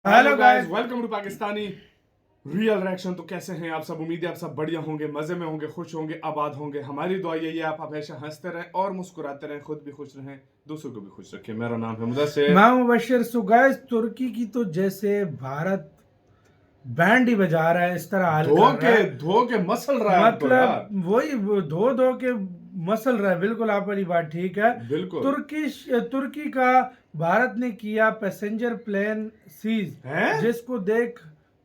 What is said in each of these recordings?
Hello guys, welcome to Pakistani real reaction. तो कैसे हैं आप सब? उम्मीद है आप सब बढ़िया होंगे, मजे में होंगे, खुश होंगे, आबाद होंगे। हमारी दुआ यही है आप हमेशा हंसते रहें और मुस्कुराते रहें, खुद भी खुश रहें, दूसरों को भी खुश रखें। मेरा नाम है मुदस्सिर। मैं मुबशिर। सो गाइस, तुर्की की तो जैसे भारत बैंड ही बजा रहा है, इस तरह हाल कर रहा है। धो के मसल रहा है अब तो यार। मतलब वही धो धो के मसल रहा है। बिल्कुल आप वाली बात ठीक है। बिल्कुल। तुर्की का भारत ने किया पैसेंजर प्लेन सीज, जिसको देख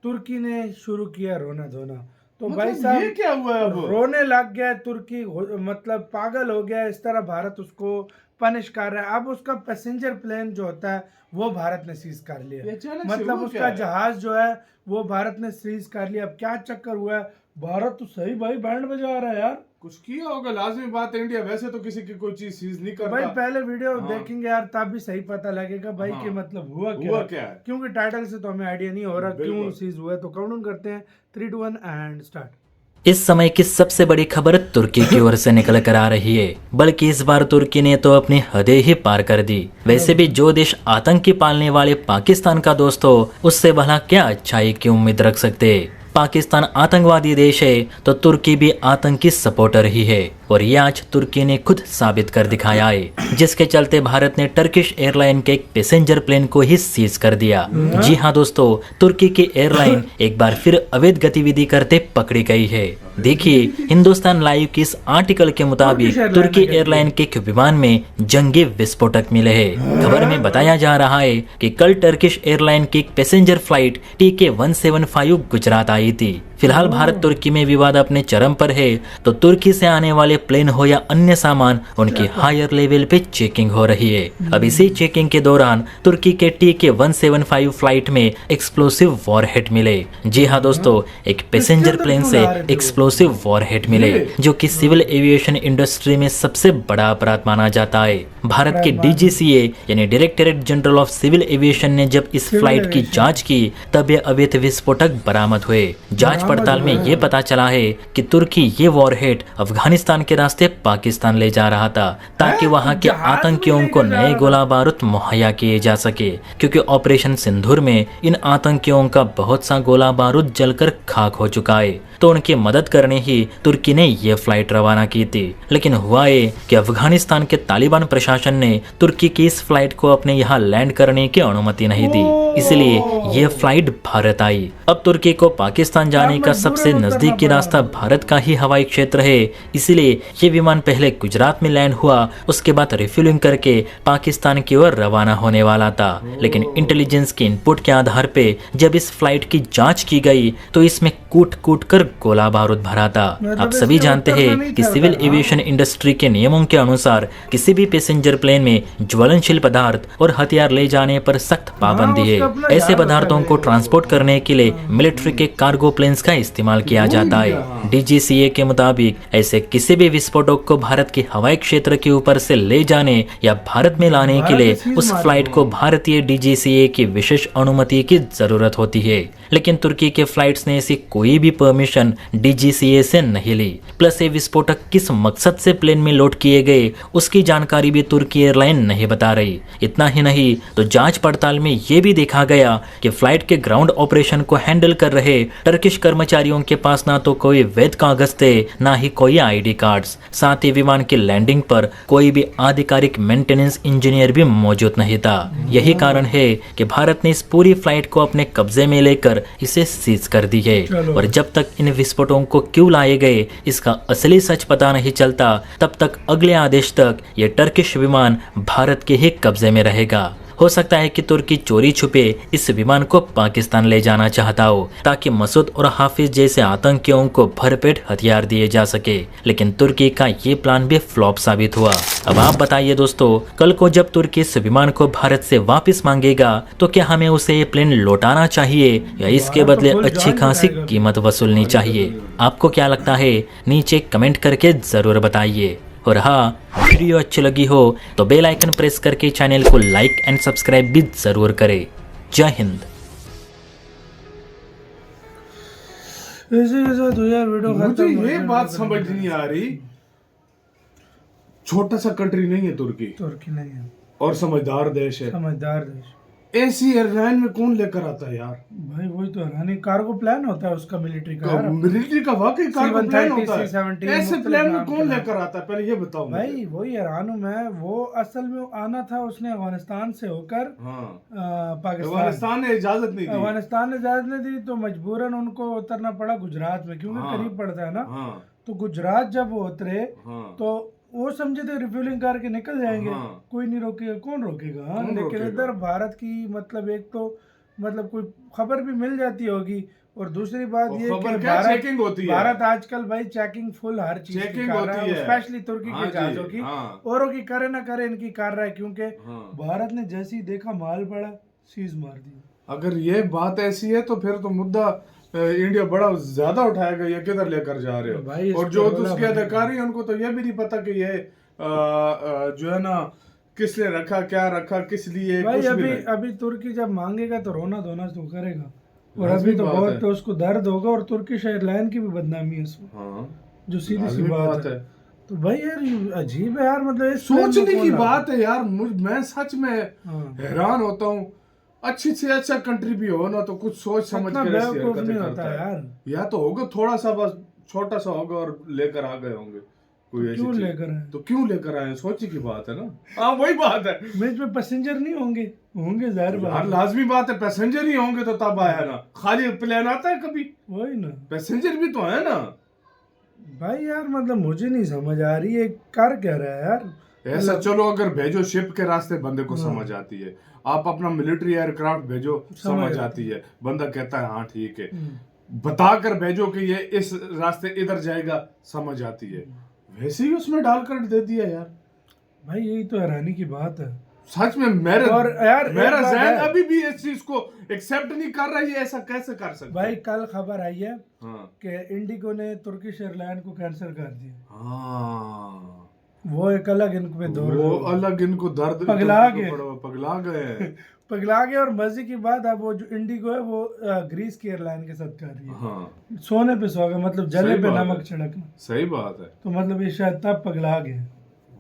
तुर्की ने शुरू किया रोना धोना। तो मतलब भाई साहब, ये क्या हुआ अब? रोने लग गया तुर्की, मतलब पागल हो गया। इस तरह भारत उसको पनिश कर रहा है। अब उसका पैसेंजर प्लेन जो होता है वो भारत ने सीज कर लिया। मतलब उसका जहाज जो है वो भारत ने सीज कर लिया। अब क्या चक्कर हुआ है? भारत तो सही भाई बैंड बजा रहा है यार। कुछ किया होगा, लाजमी बात है। इंडिया वैसे तो किसी की कोई चीज सीज नहीं करता। भाई पहले वीडियो देखेंगे यार, तब भी सही पता लगेगा भाई कि मतलब हुआ क्या है। क्योंकि टाइटल से तो हमें आइडिया नहीं हो रहा क्यों सीज हुआ है। तो काउंट करते हैं 3 2 1 एंड स्टार्ट। इस समय की सबसे बड़ी खबर तुर्की की ओर से निकल कर आ रही है, बल्कि इस बार तुर्की ने तो अपनी हदें ही पार कर दी। वैसे भी जो देश आतंकी पालने वाले पाकिस्तान का दोस्त हो, उससे भला क्या अच्छाई की उम्मीद रख सकते। पाकिस्तान आतंकवादी देश है तो तुर्की भी आतंकी सपोर्टर ही है, और ये आज तुर्की ने खुद साबित कर दिखाया है, जिसके चलते भारत ने टर्किश एयरलाइन के एक पैसेंजर प्लेन को ही सीज कर दिया। जी हाँ दोस्तों, तुर्की की एयरलाइन एक बार फिर अवैध गतिविधि करते पकड़ी गई है। देखिए, हिंदुस्तान लाइव की इस आर्टिकल के मुताबिक तुर्की एयरलाइन के एक विमान में जंगी विस्फोटक मिले हैं। खबर में बताया जा रहा है कि कल टर्किश एयरलाइन की एक पैसेंजर फ्लाइट TK-175 गुजरात आई थी। फिलहाल भारत तुर्की में विवाद अपने चरम पर है, तो तुर्की से आने वाले प्लेन हो या अन्य सामान, उनकी हायर लेवल पे चेकिंग हो रही है। अब इसी चेकिंग के दौरान तुर्की के TK-175 फ्लाइट में एक्सप्लोसिव वॉरहेड मिले। जी हाँ दोस्तों, एक पैसेंजर प्लेन से एक्सप्लोसिव वॉरहेड मिले, जो कि सिविल एविएशन इंडस्ट्री में सबसे बड़ा अपराध माना जाता है। भारत के DGCA यानी directorate general of civil aviation ने जब इस फ्लाइट की जांच की, तब ये अवैध विस्फोटक बरामद हुए। जांच पड़ताल में ये पता चला है कि तुर्की ये वॉरहेड अफगानिस्तान के रास्ते पाकिस्तान ले जा रहा था, ताकि वहां के आतंकियों को नए गोला बारूद मुहैया किए जा सके, क्योंकि ऑपरेशन सिंदूर में इन आतंकियों का बहुत सा गोला बारूद जलकर खाक हो चुका है। तो उनकी मदद करने ही तुर्की ने ये फ्लाइट रवाना की थी। लेकिन हुआ ये कि अफगानिस्तान के तालिबान प्रशासन ने तुर्की की इस फ्लाइट को अपने यहाँ लैंड करने की अनुमति नहीं दी, इसलिए ये फ्लाइट भारत आई। अब तुर्की को पाकिस्तान जाने का सबसे नजदीकी रास्ता भारत का ही हवाई क्षेत्र है, इसलिए ये विमान पहले गुजरात में लैंड हुआ, उसके बाद रिफ्यूलिंग करके पाकिस्तान की ओर रवाना होने वाला था। लेकिन इंटेलिजेंस के इनपुट के आधार पे जब इस फ्लाइट की जांच की गई, तो इसमें कूट कूट कर गोला बारूद भरा था। आप सभी जानते हैं कि सिविल एविएशन इंडस्ट्री के नियमों के अनुसार किसी भी पैसेंजर प्लेन में ज्वलनशील पदार्थ और हथियार ले जाने पर सख्त पाबंदी है। ऐसे पदार्थों को ट्रांसपोर्ट करने के लिए मिलिट्री के कार्गो प्लेन्स का इस्तेमाल किया जाता है। DGCA के मुताबिक ऐसे किसी भी विस्फोटक को भारत के हवाई क्षेत्र के ऊपर से ले जाने या भारत में लाने के लिए उस फ्लाइट को भारतीय DGCA की विशेष अनुमति की जरूरत होती है। लेकिन तुर्की के फ्लाइट्स ने ऐसी कोई भी परमिशन DGCA से नहीं ली। प्लस ये विस्फोटक किस मकसद से प्लेन में लोड किए गए, उसकी जानकारी भी तुर्की एयरलाइन नहीं बता रही। इतना ही नहीं, तो जांच पड़ताल में ये भी देखा गया कि फ्लाइट के ग्राउंड ऑपरेशन को हैंडल कर रहे टर्किश कर्मचारियों के पास ना तो कोई वैध कागज थे, ना ही कोई ID कार्ड्स। साथ ही विमान की लैंडिंग पर कोई भी आधिकारिक मेंटेनेंस इंजीनियर भी मौजूद नहीं था। यही कारण है कि भारत ने इस पूरी फ्लाइट को अपने कब्जे में लेकर इसे सीज कर दी है। और जब तक इन विस्फोटों को क्यों लाए गए, इसका असली सच पता नहीं चलता, तब तक अगले आदेश तक ये टर्किश विमान भारत के ही कब्जे में रहेगा। हो सकता है कि तुर्की चोरी छुपे इस विमान को पाकिस्तान ले जाना चाहता हो, ताकि मसूद और हाफिज जैसे आतंकियों को भरपेट हथियार दिए जा सके। लेकिन तुर्की का ये प्लान भी फ्लॉप साबित हुआ। अब आप बताइए दोस्तों, कल को जब तुर्की इस विमान को भारत से वापस मांगेगा, तो क्या हमें उसे ये प्लेन लौटाना चाहिए या इसके बदले अच्छी खासी कीमत वसूलनी चाहिए? आपको क्या लगता है? नीचे कमेंट करके जरूर बताइए। और हाँ, वीडियो अच्छी लगी हो तो बेल आइकन प्रेस करके चैनल को लाइक एंड सब्सक्राइब भी जरूर करें। जय हिंद। मुझे ये बात समझ नहीं आ रही, छोटा सा कंट्री नहीं है तुर्की नहीं है और समझदार देश है। ऐसी एयरलाइन में कौन लेकर आता है यार? भाई वही तो हैरानी, कार्गो प्लान होता है उसका मिलिट्री का यार। मिलिट्री का वाकई कार्गो प्लान होता है। C-130, ऐसे मुख्तलिफ प्लान में नाम कौन के लेकर आता है, पहले ये बताओ मुझे। भाई वही हैरान हूँ मैं। वो असल में आना था उसने अफगानिस्तान से होकर पाकिस्तान। अफगानिस्तान ने इजाजत नहीं दी। अफगानिस्तान ने इजाजत नहीं दी तो मजबूरन उनको उतरना पड़ा गुजरात में, क्योंकि करीब पड़ता है ना। तो गुजरात जब वो उतरे तो वो समझे थे रिफ्यूलिंग करके निकल जाएंगे, कोई नहीं रोकेगा, कौन रोकेगा। लेकिन इधर भारत की मतलब एक तो मतलब कोई खबर भी मिल जाती होगी, और दूसरी बात ये कि चेकिंग होती है। भारत आजकल भाई चेकिंग फुल हर चीज की कर रहा है, स्पेशली तुर्की के जहाजों की। औरों की करे ना करे इनकी कर रहा है, क्योंकि भारत ने जैसे ही देखा माल पड़ा सीज मार दी। अगर ये बात ऐसी है तो फिर तो मुद्दा इंडिया बड़ा ज्यादा उठाएगा, ये किधर लेकर जा रहे हो। और जो उसके अधिकारी हैं उनको तो ये भी नहीं पता कि ये जो है ना किसने रखा, क्या रखा, किस लिए। भाई अभी तुर्की जब मांगेगा तो रोना धोना तो करेगा, और अभी तो बहुत तो उसको दर्द होगा, और तुर्किश एयरलाइन की भी बदनामी है उसमें, जो सीधी सी बात है। तो भाई यार अजीब है यार, मतलब सोचने की बात है यार। मैं सच में हैरान होता हूँ। अच्छी से अच्छा कंट्री भी हो ना तो कुछ सोच समझ कर ऐसी हरकतें करता है यार। या तो होगा थोड़ा सा, बस छोटा सा होगा और लेकर आ गए होंगे कोई ऐसी चीज। लेकर आए तो क्यों लेकर आए, सोची की बात है ना। हाँ वही बात है। बीच में पैसेंजर नहीं होंगे जाहिर बात है, लाजमी बात है। पैसेंजर ही होंगे तो तब आया ना, खाली प्लेन आता है कभी? वही ना, पैसेंजर भी तो है ना भाई। यार मतलब मुझे नहीं समझ आ रही है कर क्या रहा है यार। ऐसा चलो अगर भेजो शिप के रास्ते बंदे को समझ आती है, आप अपना मिलिट्री एयरक्राफ्ट भेजो समझ आती है, बंदा कहता है हाँ ठीक है। बताकर भेजो कि ये इस रास्ते इधर जाएगा, समझ आती है। वैसे ही उसमें डालकर दे दिया यार। भाई यही तो हैरानी की बात है सच में। मेरा ज़हन अभी भी इस चीज को एक्सेप्ट नहीं कर रहा है, ऐसा कैसे कर सकते। भाई कल खबर आई है कि इंडिगो ने तुर्किश एयरलाइन को कैंसिल कर दिया। वो एक अलग इनको दर्द पगला गए। और मजे की बात है वो जो इंडिगो है वो ग्रीस की एयरलाइन के साथ कर रही है। सोने पे सोगा, मतलब जले पे नमक छिड़कना। सही बात है। तो मतलब ये शायद तब पगला गए।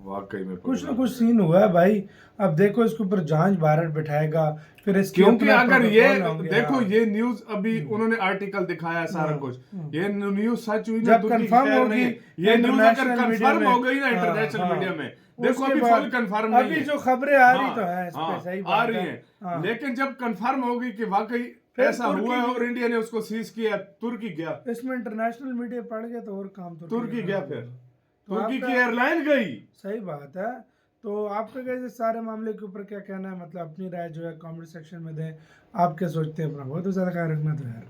वाकई में कुछ ना कुछ सीन हुआ है भाई। अब देखो इसके ऊपर जांच भारत बैठाएगा, फिर इसके क्योंकि अगर ये देखो ये न्यूज अभी उन्होंने आर्टिकल दिखाया सारा कुछ, ये न्यूज सच हुई ना, कंफर्म होगी, ये न्यूज अगर कंफर्म हो गई ना इंटरनेशनल मीडिया में, देखो अभी फुल कंफर्म नहीं है, अभी जो खबरें आ रही तो है इस पे सही आ रही है, लेकिन जब कंफर्म होगी कि वाकई ऐसा हुआ है और इंडिया ने उसको सीज किया, तुर्की गया। इसमें इंटरनेशनल मीडिया पड़ गया तो और काम तुर्की गया, फिर तुर्की की एयरलाइन गई। सही बात है। तो आपका कैसे सारे मामले के ऊपर क्या कहना है, मतलब अपनी राय जो है कमेंट सेक्शन में दें। आप क्या सोचते हैं, अपना बहुत ज़्यादा ख्याल रखना तो यार।